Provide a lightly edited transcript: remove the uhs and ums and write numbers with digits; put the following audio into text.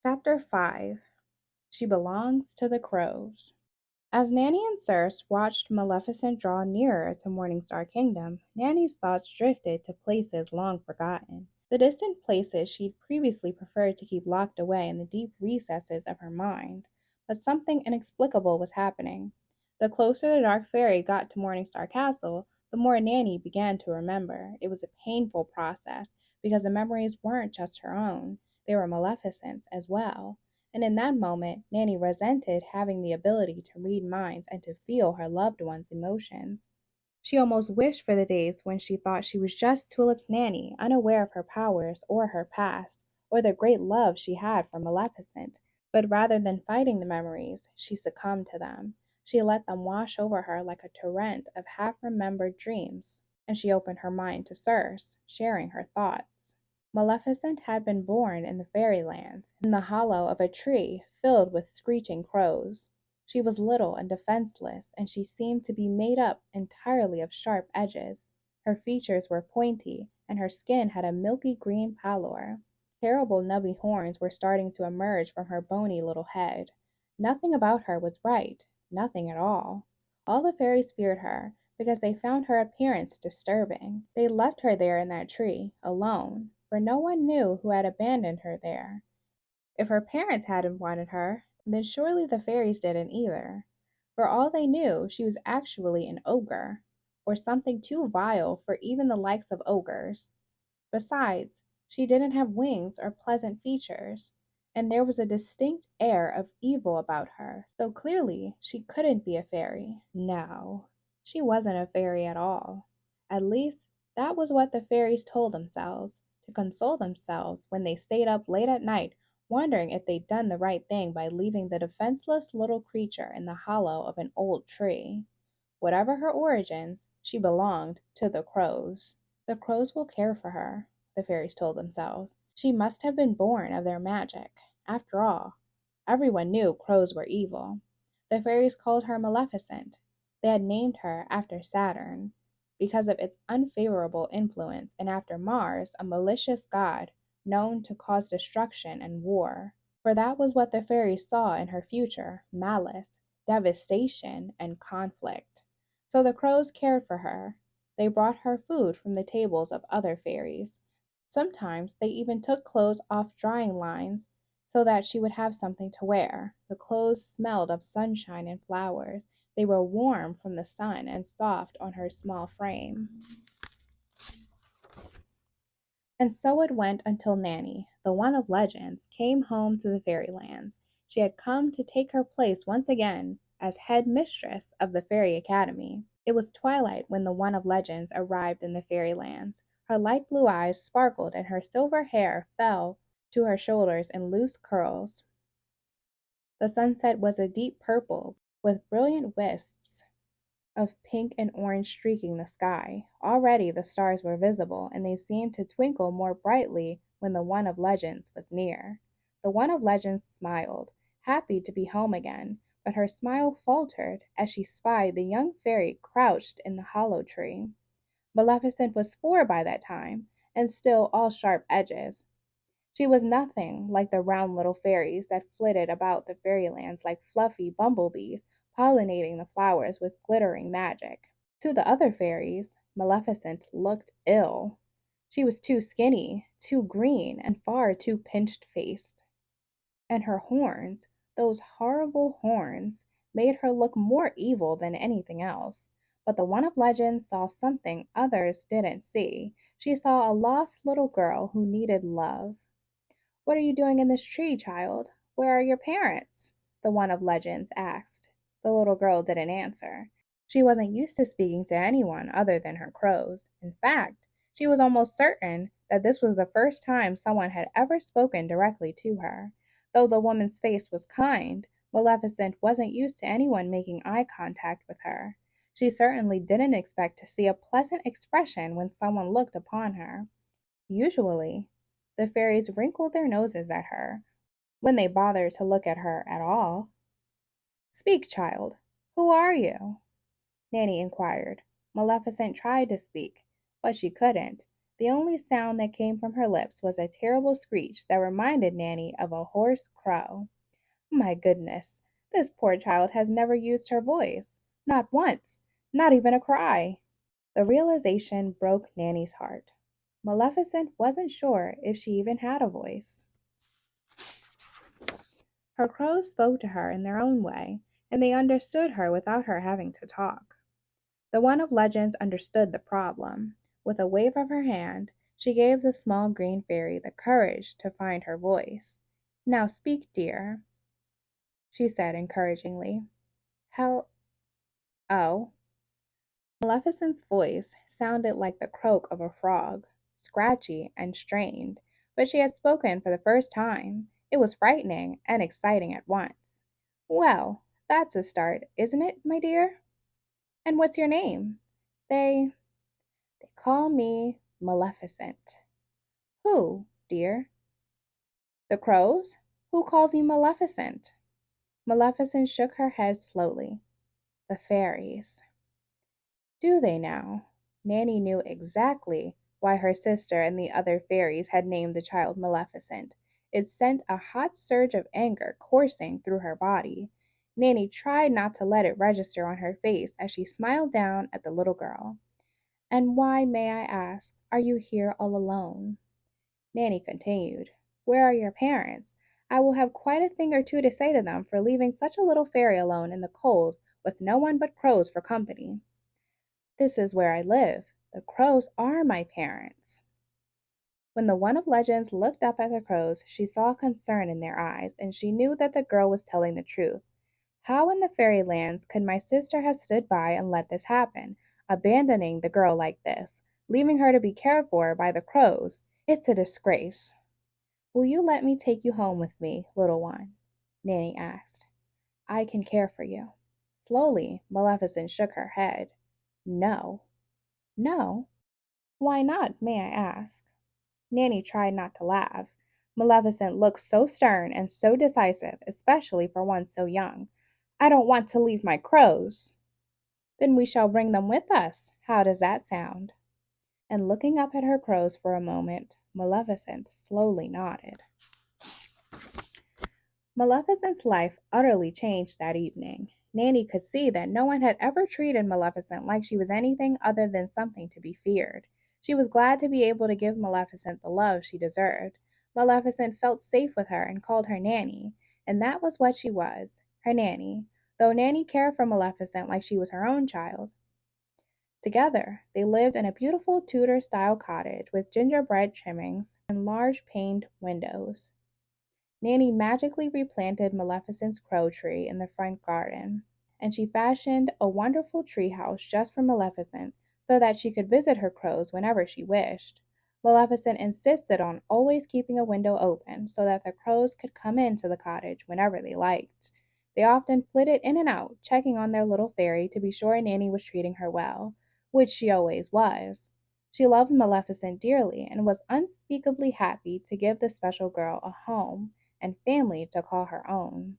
Chapter 5. She Belongs to the Crows. As Nanny and Circe watched Maleficent draw nearer to Morningstar Kingdom, Nanny's thoughts drifted to places long forgotten. The distant places she'd previously preferred to keep locked away in the deep recesses of her mind. But something inexplicable was happening. The closer the Dark Fairy got to Morningstar Castle, the more Nanny began to remember. It was a painful process, because the memories weren't just her own, they were Maleficent's as well. And in that moment, Nanny resented having the ability to read minds and to feel her loved one's emotions. She almost wished for the days when she thought she was just Tulip's nanny, unaware of her powers or her past, or the great love she had for Maleficent. But rather than fighting the memories, she succumbed to them. She let them wash over her like a torrent of half-remembered dreams, and she opened her mind to Circe, sharing her thoughts. Maleficent had been born in the fairylands, in the hollow of a tree filled with screeching crows. She was little and defenseless, and she seemed to be made up entirely of sharp edges. Her features were pointy, and her skin had a milky green pallor. Terrible nubby horns were starting to emerge from her bony little head. Nothing about her was right, nothing at all. All the fairies feared her, because they found her appearance disturbing. They left her there in that tree, alone, for no one knew who had abandoned her there. If her parents hadn't wanted her, then surely the fairies didn't either. For all they knew, she was actually an ogre, or something too vile for even the likes of ogres. Besides, she didn't have wings or pleasant features, and there was a distinct air of evil about her, so clearly she couldn't be a fairy. No, she wasn't a fairy at all. At least, that was what the fairies told themselves, to console themselves when they stayed up late at night wondering if they'd done the right thing by leaving the defenseless little creature in the hollow of an old tree. Whatever her origins, she belonged to the crows. The crows will care for her, the fairies told themselves. She must have been born of their magic. After all, everyone knew crows were evil. The fairies called her Maleficent. They had named her after Saturn, because of its unfavorable influence, and after Mars, a malicious god known to cause destruction and war. For that was what the fairies saw in her future: malice, devastation, and conflict. So the crows cared for her. They brought her food from the tables of other fairies. Sometimes they even took clothes off drying lines so that she would have something to wear. The clothes smelled of sunshine and flowers. They were warm from the sun and soft on her small frame. And so it went until Nanny, the one of legends, came home to the fairylands. She had come to take her place once again as head mistress of the Fairy Academy. It was twilight when the one of legends arrived in the fairylands. Her light blue eyes sparkled and her silver hair fell to her shoulders in loose curls. The sunset was a deep purple, with brilliant wisps of pink and orange streaking the sky. Already the stars were visible, and they seemed to twinkle more brightly when the one of legends was near. The one of legends smiled, happy to be home again, but her smile faltered as she spied the young fairy crouched in the hollow tree. Maleficent was 4 by that time, and still all sharp edges. She was nothing like the round little fairies that flitted about the fairylands like fluffy bumblebees, pollinating the flowers with glittering magic. To the other fairies, Maleficent looked ill. She was too skinny, too green, and far too pinched-faced. And her horns, those horrible horns, made her look more evil than anything else. But the one of legends saw something others didn't see. She saw a lost little girl who needed love. "What are you doing in this tree, child? Where are your parents?" the one of legends asked. The little girl didn't answer. She wasn't used to speaking to anyone other than her crows. In fact, she was almost certain that this was the first time someone had ever spoken directly to her. Though the woman's face was kind, Maleficent wasn't used to anyone making eye contact with her. She certainly didn't expect to see a pleasant expression when someone looked upon her. Usually, the fairies wrinkled their noses at her, when they bothered to look at her at all. "Speak, child. Who are you?" Nanny inquired. Maleficent tried to speak, but she couldn't. The only sound that came from her lips was a terrible screech that reminded Nanny of a hoarse crow. My goodness, this poor child has never used her voice. Not once. Not even a cry. The realization broke Nanny's heart. Maleficent wasn't sure if she even had a voice. Her crows spoke to her in their own way, and they understood her without her having to talk. The one of legends understood the problem. With a wave of her hand, she gave the small green fairy the courage to find her voice. Now speak, dear, she said encouragingly. Hell, oh. Maleficent's voice sounded like the croak of a frog, scratchy and strained, but she had spoken for the first time. It was frightening and exciting at once. Well, that's a start, isn't it, my dear? And what's your name? They call me Maleficent. Who, dear? The crows? Who calls you Maleficent? Maleficent shook her head slowly. The fairies. Do they now? Nanny knew exactly why her sister and the other fairies had named the child Maleficent. It sent a hot surge of anger coursing through her body. Nanny tried not to let it register on her face as she smiled down at the little girl. And why, may I ask, are you here all alone? Nanny continued. Where are your parents? I will have quite a thing or two to say to them for leaving such a little fairy alone in the cold with no one but crows for company. This is where I live. The crows are my parents. When the one of legends looked up at the crows, she saw concern in their eyes, and she knew that the girl was telling the truth. How in the fairylands could my sister have stood by and let this happen, abandoning the girl like this, leaving her to be cared for by the crows? It's a disgrace. Will you let me take you home with me, little one? Nanny asked. I can care for you. Slowly, Maleficent shook her head. No. No? Why not, may I ask? Nanny tried not to laugh. Maleficent looked so stern and so decisive, especially for one so young. I don't want to leave my crows. Then we shall bring them with us. How does that sound? And looking up at her crows for a moment, Maleficent slowly nodded. Maleficent's life utterly changed that evening. Nanny could see that no one had ever treated Maleficent like she was anything other than something to be feared. She was glad to be able to give Maleficent the love she deserved. Maleficent felt safe with her and called her Nanny, and that was what she was, her Nanny, though Nanny cared for Maleficent like she was her own child. Together, they lived in a beautiful Tudor-style cottage with gingerbread trimmings and large paned windows. Nanny magically replanted Maleficent's crow tree in the front garden, and she fashioned a wonderful tree house just for Maleficent so that she could visit her crows whenever she wished. Maleficent insisted on always keeping a window open so that the crows could come into the cottage whenever they liked. They often flitted in and out, checking on their little fairy to be sure Nanny was treating her well, which she always was. She loved Maleficent dearly and was unspeakably happy to give the special girl a home and family to call her own.